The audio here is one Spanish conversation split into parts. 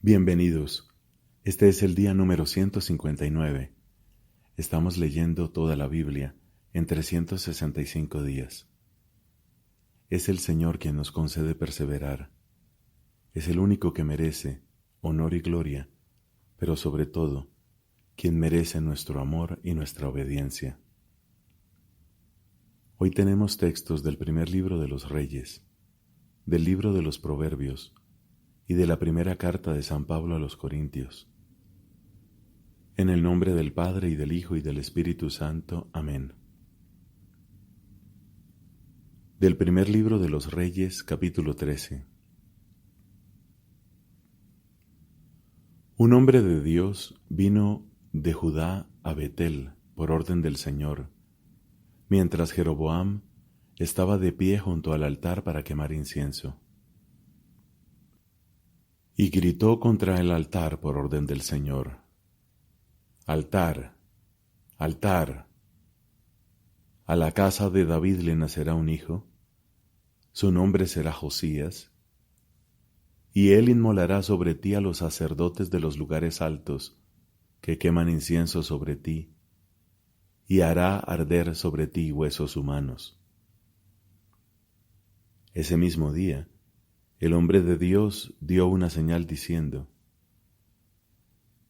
Bienvenidos. Este es el día número 159. Estamos leyendo toda la Biblia en 365 días. Es el Señor quien nos concede perseverar. Es el único que merece honor y gloria, pero sobre todo, quien merece nuestro amor y nuestra obediencia. Hoy tenemos textos del primer libro de los Reyes, del libro de los Proverbios y de la primera carta de San Pablo a los Corintios. En el nombre del Padre, y del Hijo, y del Espíritu Santo. Amén. Del primer libro de los Reyes, capítulo 13. Un hombre de Dios vino de Judá a Betel por orden del Señor, mientras Jeroboam estaba de pie junto al altar para quemar incienso. Y gritó contra el altar por orden del Señor: «Altar, altar, a la casa de David le nacerá un hijo, su nombre será Josías, y él inmolará sobre ti a los sacerdotes de los lugares altos que queman incienso sobre ti, y hará arder sobre ti huesos humanos». Ese mismo día, el hombre de Dios dio una señal diciendo: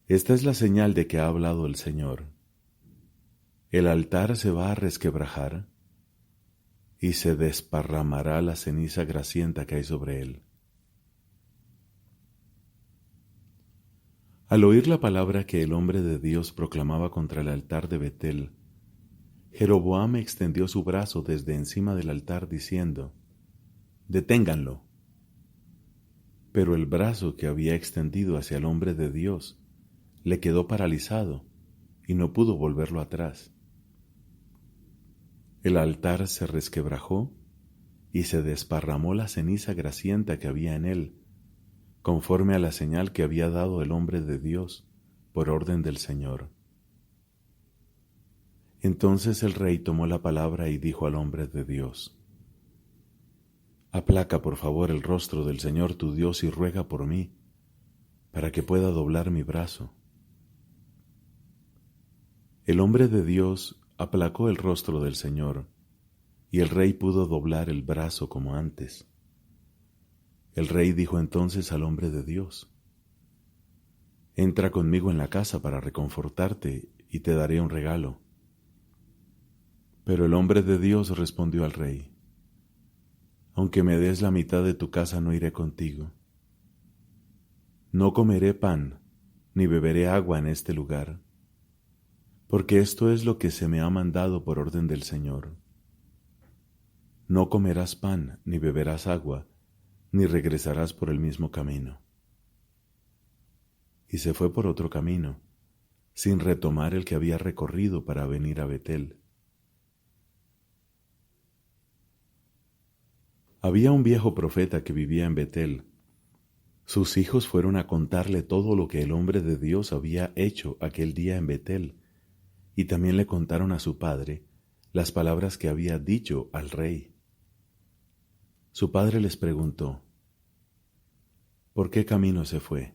«Esta es la señal de que ha hablado el Señor. El altar se va a resquebrajar y se desparramará la ceniza grasienta que hay sobre él». Al oír la palabra que el hombre de Dios proclamaba contra el altar de Betel, Jeroboam extendió su brazo desde encima del altar diciendo: «Deténganlo». Pero el brazo que había extendido hacia el hombre de Dios le quedó paralizado y no pudo volverlo atrás. El altar se resquebrajó y se desparramó la ceniza grasienta que había en él, conforme a la señal que había dado el hombre de Dios por orden del Señor. Entonces el rey tomó la palabra y dijo al hombre de Dios: «Aplaca por favor el rostro del Señor tu Dios y ruega por mí, para que pueda doblar mi brazo». El hombre de Dios aplacó el rostro del Señor, y el rey pudo doblar el brazo como antes. El rey dijo entonces al hombre de Dios: «Entra conmigo en la casa para reconfortarte y te daré un regalo». Pero el hombre de Dios respondió al rey: «Aunque me des la mitad de tu casa, no iré contigo. No comeré pan, ni beberé agua en este lugar, porque esto es lo que se me ha mandado por orden del Señor. No comerás pan, ni beberás agua, ni regresarás por el mismo camino». Y se fue por otro camino, sin retomar el que había recorrido para venir a Betel. Había un viejo profeta que vivía en Betel. Sus hijos fueron a contarle todo lo que el hombre de Dios había hecho aquel día en Betel, y también le contaron a su padre las palabras que había dicho al rey. Su padre les preguntó: «¿Por qué camino se fue?».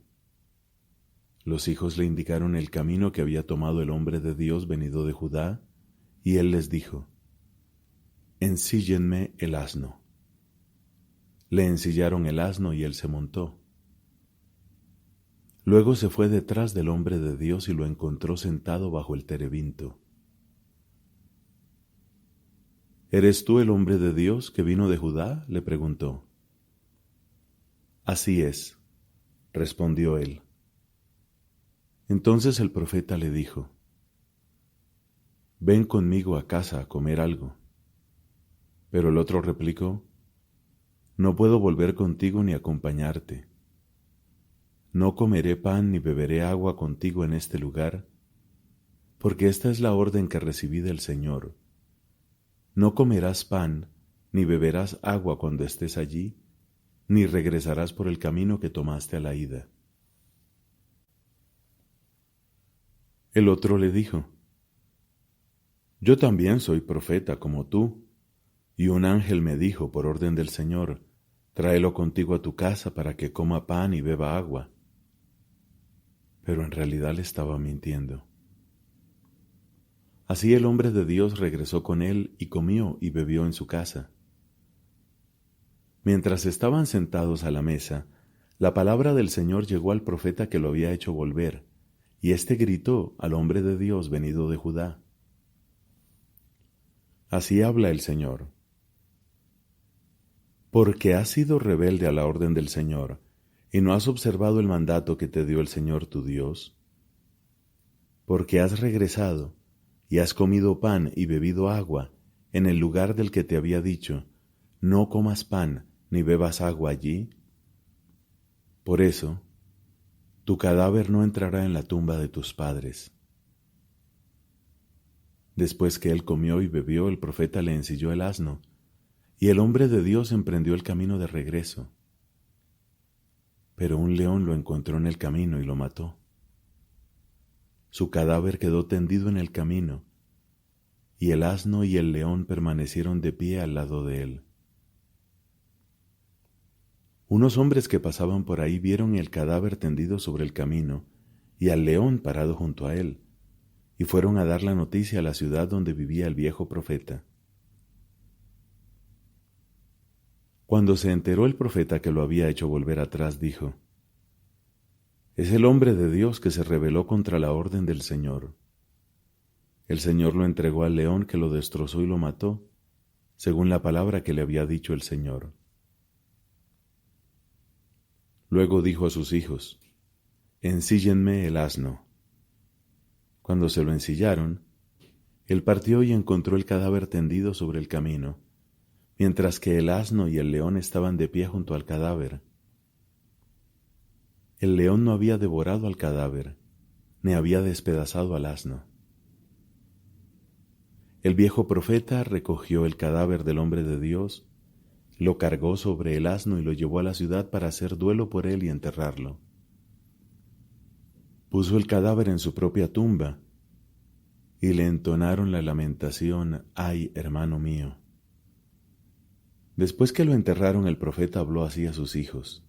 Los hijos le indicaron el camino que había tomado el hombre de Dios venido de Judá, y él les dijo: «Ensíllenme el asno». Le ensillaron el asno y él se montó. Luego se fue detrás del hombre de Dios y lo encontró sentado bajo el terebinto. «¿Eres tú el hombre de Dios que vino de Judá?», le preguntó. «Así es», respondió él. Entonces el profeta le dijo: «Ven conmigo a casa a comer algo». Pero el otro replicó: «No puedo volver contigo ni acompañarte. No comeré pan ni beberé agua contigo en este lugar, porque esta es la orden que recibí del Señor. No comerás pan ni beberás agua cuando estés allí, ni regresarás por el camino que tomaste a la ida». El otro le dijo: «Yo también soy profeta como tú, y un ángel me dijo por orden del Señor: tráelo contigo a tu casa para que coma pan y beba agua». pero en realidad le estaba mintiendo. Así el hombre de Dios regresó con él y comió y bebió en su casa. Mientras estaban sentados a la mesa, la palabra del Señor llegó al profeta que lo había hecho volver, y éste gritó al hombre de Dios venido de Judá. Así habla el Señor. Porque has sido rebelde a la orden del Señor, y no has observado el mandato que te dio el Señor tu Dios. Porque has regresado, y has comido pan y bebido agua, en el lugar del que te había dicho, no comas pan ni bebas agua allí. Por eso, tu cadáver no entrará en la tumba de tus padres. Después que él comió y bebió, el profeta le ensilló el asno, y el hombre de Dios emprendió el camino de regreso. Pero un león lo encontró en el camino y lo mató. Su cadáver quedó tendido en el camino, y el asno y el león permanecieron de pie al lado de él. Unos hombres que pasaban por ahí vieron el cadáver tendido sobre el camino y al león parado junto a él, y fueron a dar la noticia a la ciudad donde vivía el viejo profeta. Cuando se enteró el profeta que lo había hecho volver atrás, dijo: «Es el hombre de Dios que se rebeló contra la orden del Señor. El Señor lo entregó al león que lo destrozó y lo mató, según la palabra que le había dicho el Señor». Luego dijo a sus hijos: «Ensíllenme el asno». Cuando se lo ensillaron, él partió y encontró el cadáver tendido sobre el camino, mientras que el asno y el león estaban de pie junto al cadáver. El león no había devorado al cadáver, ni había despedazado al asno. El viejo profeta recogió el cadáver del hombre de Dios, lo cargó sobre el asno y lo llevó a la ciudad para hacer duelo por él y enterrarlo. Puso el cadáver en su propia tumba y le entonaron la lamentación: «Ay, hermano mío». Después que lo enterraron, el profeta habló así a sus hijos: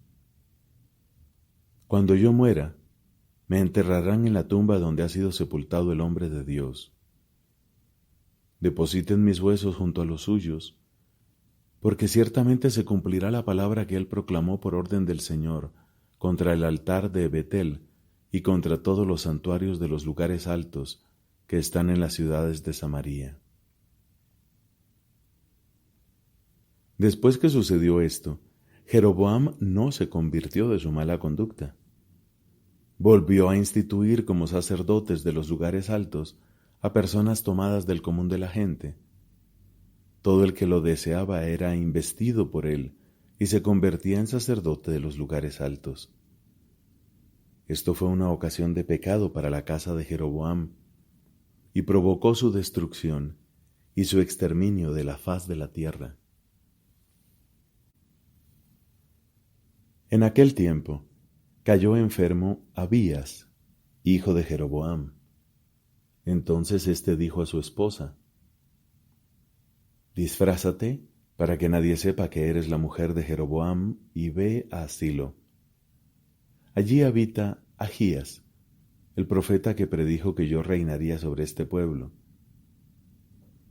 «Cuando yo muera, me enterrarán en la tumba donde ha sido sepultado el hombre de Dios. Depositen mis huesos junto a los suyos, porque ciertamente se cumplirá la palabra que él proclamó por orden del Señor contra el altar de Betel y contra todos los santuarios de los lugares altos que están en las ciudades de Samaria». Después que sucedió esto, Jeroboam no se convirtió de su mala conducta. Volvió a instituir como sacerdotes de los lugares altos a personas tomadas del común de la gente. Todo el que lo deseaba era investido por él y se convertía en sacerdote de los lugares altos. Esto fue una ocasión de pecado para la casa de Jeroboam y provocó su destrucción y su exterminio de la faz de la tierra. En aquel tiempo cayó enfermo Abías, hijo de Jeroboam. Entonces éste dijo a su esposa: «Disfrázate para que nadie sepa que eres la mujer de Jeroboam y ve a Silo. Allí habita Ahías, el profeta que predijo que yo reinaría sobre este pueblo.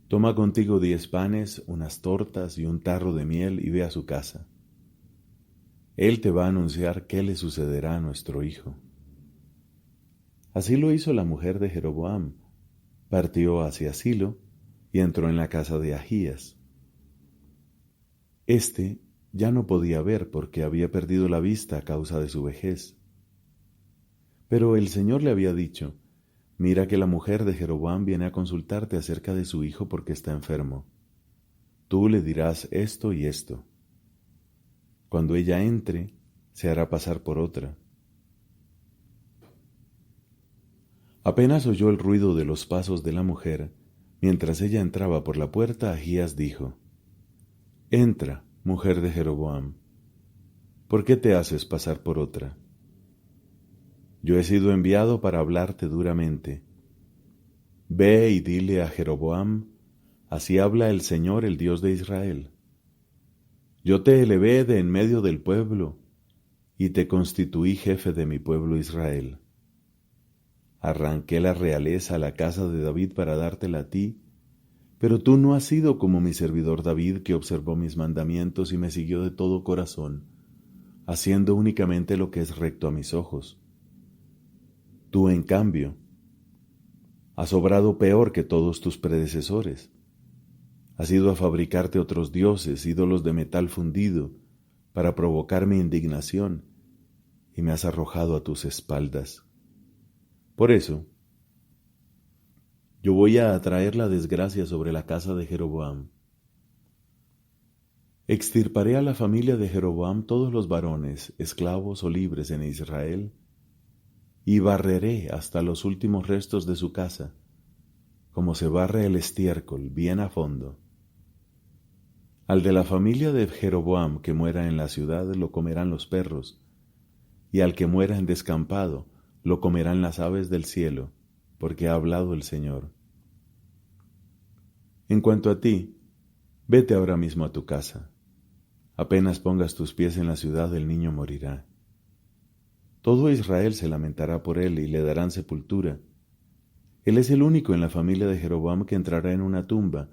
Toma contigo 10 panes, unas tortas y un tarro de miel y ve a su casa. Él te va a anunciar qué le sucederá a nuestro hijo». Así lo hizo la mujer de Jeroboam. Partió hacia Silo y entró en la casa de Ahías. Este ya no podía ver porque había perdido la vista a causa de su vejez. Pero el Señor le había dicho: «Mira que la mujer de Jeroboam viene a consultarte acerca de su hijo porque está enfermo. Tú le dirás esto y esto. Cuando ella entre, se hará pasar por otra». Apenas oyó el ruido de los pasos de la mujer, mientras ella entraba por la puerta, Ahías dijo: «Entra, mujer de Jeroboam. ¿Por qué te haces pasar por otra? Yo he sido enviado para hablarte duramente. Ve y dile a Jeroboam: así habla el Señor, el Dios de Israel. Yo te elevé de en medio del pueblo y te constituí jefe de mi pueblo Israel. Arranqué la realeza a la casa de David para dártela a ti, pero tú no has sido como mi servidor David, que observó mis mandamientos y me siguió de todo corazón, haciendo únicamente lo que es recto a mis ojos. Tú, en cambio, has obrado peor que todos tus predecesores. Has ido a fabricarte otros dioses, ídolos de metal fundido, para provocar mi indignación, y me has arrojado a tus espaldas. Por eso, yo voy a atraer la desgracia sobre la casa de Jeroboam. Extirparé a la familia de Jeroboam todos los varones, esclavos o libres en Israel, y barreré hasta los últimos restos de su casa, como se barre el estiércol bien a fondo. Al de la familia de Jeroboam que muera en la ciudad lo comerán los perros, y al que muera en descampado lo comerán las aves del cielo, porque ha hablado el Señor. En cuanto a ti, vete ahora mismo a tu casa. Apenas pongas tus pies en la ciudad, el niño morirá. Todo Israel se lamentará por él y le darán sepultura. Él es el único en la familia de Jeroboam que entrará en una tumba,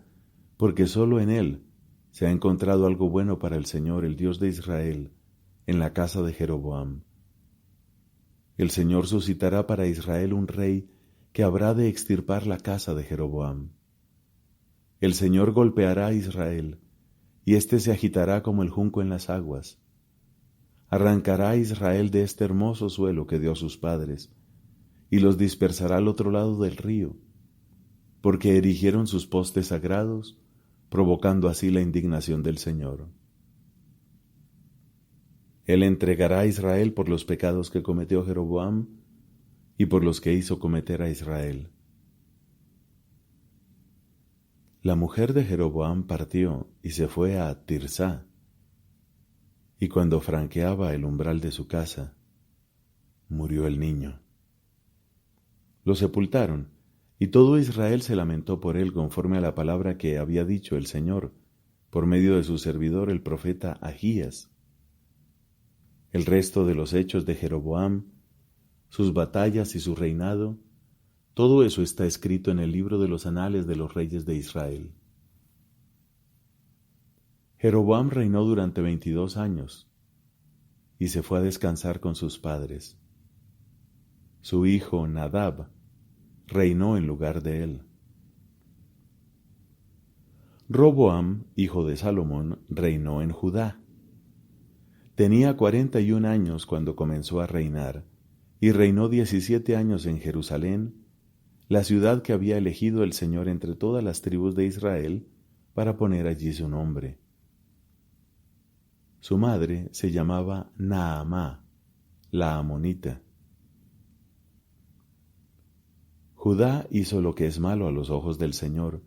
porque solo en él se ha encontrado algo bueno para el Señor, el Dios de Israel, en la casa de Jeroboam. El Señor suscitará para Israel un rey que habrá de extirpar la casa de Jeroboam. El Señor golpeará a Israel, y éste se agitará como el junco en las aguas. Arrancará a Israel de este hermoso suelo que dio a sus padres, y los dispersará al otro lado del río, porque erigieron sus postes sagrados, provocando así la indignación del Señor. Él entregará a Israel por los pecados que cometió Jeroboam y por los que hizo cometer a Israel. La mujer de Jeroboam partió y se fue a Tirsá, y cuando franqueaba el umbral de su casa, murió el niño. Lo sepultaron, y todo Israel se lamentó por él conforme a la palabra que había dicho el Señor por medio de su servidor el profeta Ahías. El resto de los hechos de Jeroboam, sus batallas y su reinado, todo eso está escrito en el libro de los anales de los reyes de Israel. Jeroboam reinó durante 22 años y se fue a descansar con sus padres. Su hijo Nadab reinó en lugar de él. Roboam, hijo de Salomón, reinó en Judá. Tenía 41 años cuando comenzó a reinar, y reinó 17 años en Jerusalén, la ciudad que había elegido el Señor entre todas las tribus de Israel para poner allí su nombre. Su madre se llamaba Naamá, la amonita. Judá hizo lo que es malo a los ojos del Señor,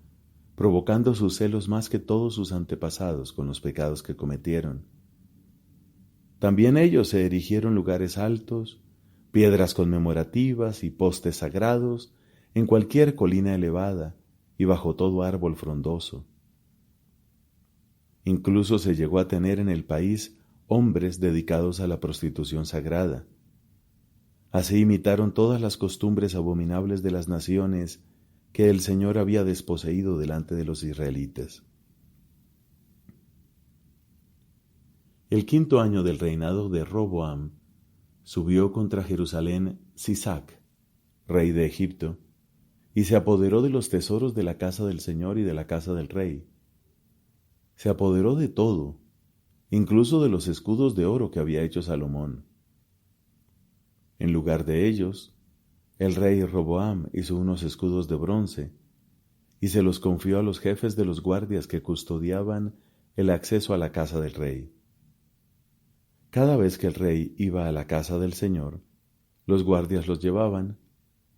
provocando sus celos más que todos sus antepasados con los pecados que cometieron. También ellos se erigieron lugares altos, piedras conmemorativas y postes sagrados en cualquier colina elevada y bajo todo árbol frondoso. Incluso se llegó a tener en el país hombres dedicados a la prostitución sagrada. Así imitaron todas las costumbres abominables de las naciones que el Señor había desposeído delante de los israelitas. El 5.º año del reinado de Roboam, subió contra Jerusalén Sisac, rey de Egipto, y se apoderó de los tesoros de la casa del Señor y de la casa del rey. Se apoderó de todo, incluso de los escudos de oro que había hecho Salomón. En lugar de ellos, el rey Roboam hizo unos escudos de bronce y se los confió a los jefes de los guardias que custodiaban el acceso a la casa del rey. Cada vez que el rey iba a la casa del Señor, los guardias los llevaban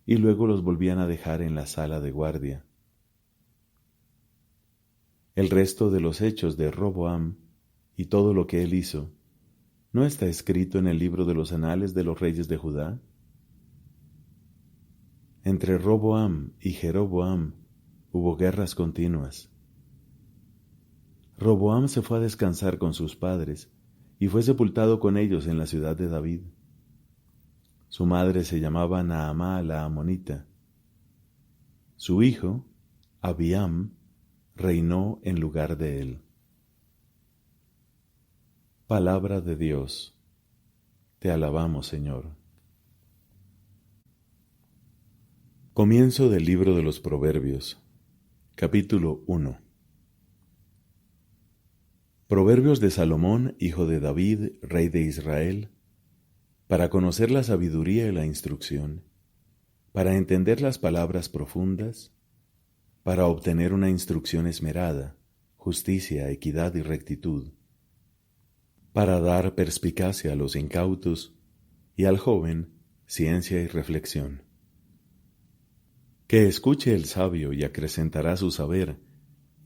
y luego los volvían a dejar en la sala de guardia. El resto de los hechos de Roboam y todo lo que él hizo, ¿no está escrito en el libro de los anales de los reyes de Judá? Entre Roboam y Jeroboam hubo guerras continuas. Roboam se fue a descansar con sus padres y fue sepultado con ellos en la ciudad de David. Su madre se llamaba Naamá la amonita. Su hijo, Abiam, reinó en lugar de él. Palabra de Dios. Te alabamos, Señor. Comienzo del libro de los Proverbios, capítulo 1. Proverbios de Salomón, hijo de David, rey de Israel, para conocer la sabiduría y la instrucción, para entender las palabras profundas, para obtener una instrucción esmerada, justicia, equidad y rectitud, para dar perspicacia a los incautos y al joven ciencia y reflexión. Que escuche el sabio y acrecentará su saber,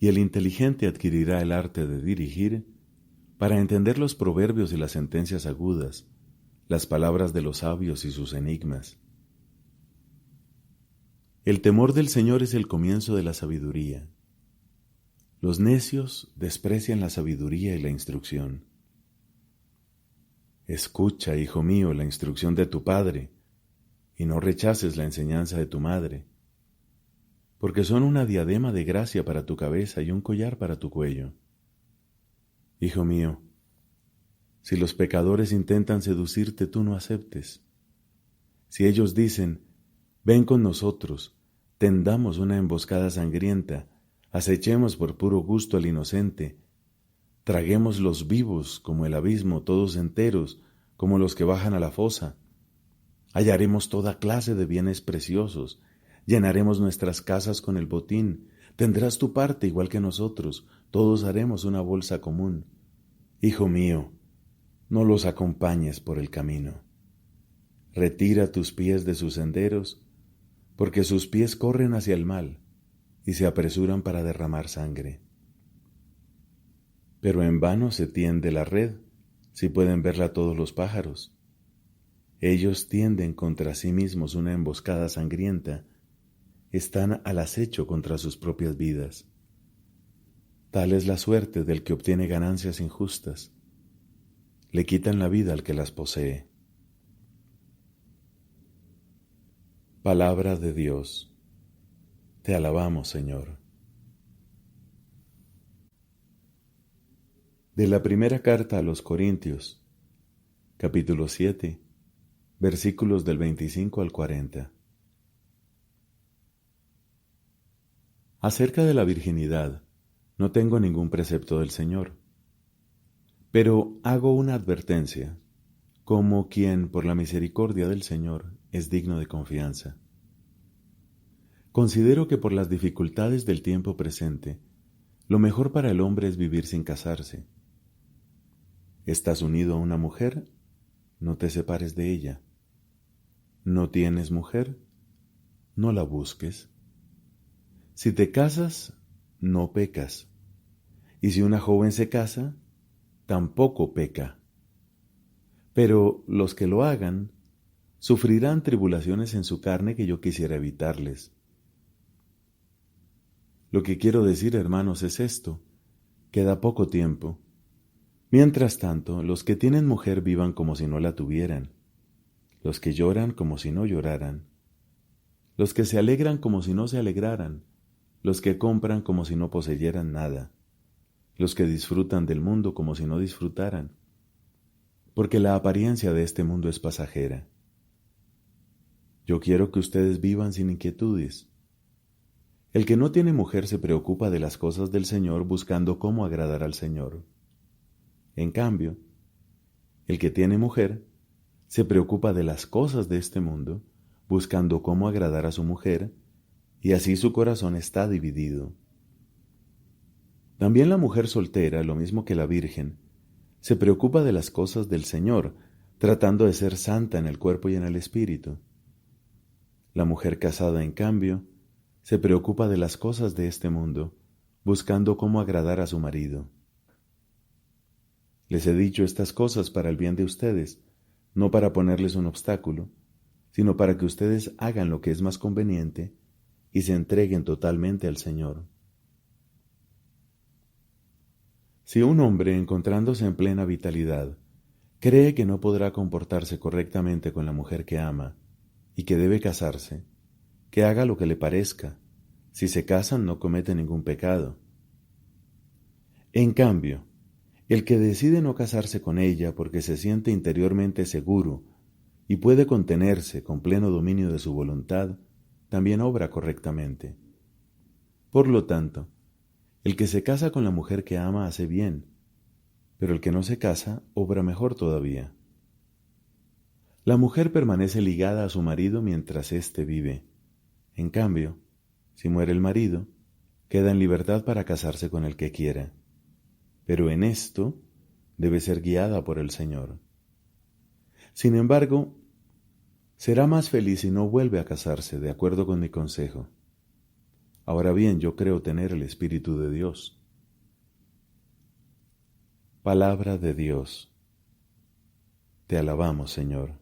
y el inteligente adquirirá el arte de dirigir, para entender los proverbios y las sentencias agudas, las palabras de los sabios y sus enigmas. El temor del Señor es el comienzo de la sabiduría. Los necios desprecian la sabiduría y la instrucción. Escucha, hijo mío, la instrucción de tu padre, y no rechaces la enseñanza de tu madre, porque son una diadema de gracia para tu cabeza y un collar para tu cuello. Hijo mío, si los pecadores intentan seducirte, tú no aceptes. Si ellos dicen, ven con nosotros, tendamos una emboscada sangrienta, acechemos por puro gusto al inocente, traguemos los vivos como el abismo, todos enteros, como los que bajan a la fosa. Hallaremos toda clase de bienes preciosos, llenaremos nuestras casas con el botín, tendrás tu parte igual que nosotros, todos haremos una bolsa común. Hijo mío, no los acompañes por el camino. Retira tus pies de sus senderos, porque sus pies corren hacia el mal y se apresuran para derramar sangre. Pero en vano se tiende la red, si pueden verla todos los pájaros. Ellos tienden contra sí mismos una emboscada sangrienta, están al acecho contra sus propias vidas. Tal es la suerte del que obtiene ganancias injustas. Le quitan la vida al que las posee. Palabra de Dios. Te alabamos, Señor. De la primera carta a los Corintios, capítulo 7, versículos del 25 al 40. Acerca de la virginidad, no tengo ningún precepto del Señor, pero hago una advertencia, como quien, por la misericordia del Señor, es digno de confianza. Considero que por las dificultades del tiempo presente, lo mejor para el hombre es vivir sin casarse. ¿Estás unido a una mujer? No te separes de ella. ¿No tienes mujer? No la busques. Si te casas, no pecas. Y si una joven se casa, tampoco peca. Pero los que lo hagan, sufrirán tribulaciones en su carne que yo quisiera evitarles. Lo que quiero decir, hermanos, es esto: queda poco tiempo. Mientras tanto, los que tienen mujer vivan como si no la tuvieran, los que lloran como si no lloraran, los que se alegran como si no se alegraran, los que compran como si no poseyeran nada, los que disfrutan del mundo como si no disfrutaran, porque la apariencia de este mundo es pasajera. Yo quiero que ustedes vivan sin inquietudes. El que no tiene mujer se preocupa de las cosas del Señor buscando cómo agradar al Señor. En cambio, el que tiene mujer se preocupa de las cosas de este mundo buscando cómo agradar a su mujer, y así su corazón está dividido. También la mujer soltera, lo mismo que la virgen, se preocupa de las cosas del Señor, tratando de ser santa en el cuerpo y en el espíritu. La mujer casada, en cambio, se preocupa de las cosas de este mundo, buscando cómo agradar a su marido. Les he dicho estas cosas para el bien de ustedes, no para ponerles un obstáculo, sino para que ustedes hagan lo que es más conveniente y se entreguen totalmente al Señor. Si un hombre, encontrándose en plena vitalidad, cree que no podrá comportarse correctamente con la mujer que ama y que debe casarse, que haga lo que le parezca. Si se casan no comete ningún pecado. En cambio, el que decide no casarse con ella porque se siente interiormente seguro y puede contenerse con pleno dominio de su voluntad, también obra correctamente. Por lo tanto, el que se casa con la mujer que ama hace bien, pero el que no se casa obra mejor todavía. La mujer permanece ligada a su marido mientras éste vive. En cambio, si muere el marido, queda en libertad para casarse con el que quiera. Pero en esto debe ser guiada por el Señor. Sin embargo, será más feliz si no vuelve a casarse, de acuerdo con mi consejo. Ahora bien, yo creo tener el Espíritu de Dios. Palabra de Dios. Te alabamos, Señor.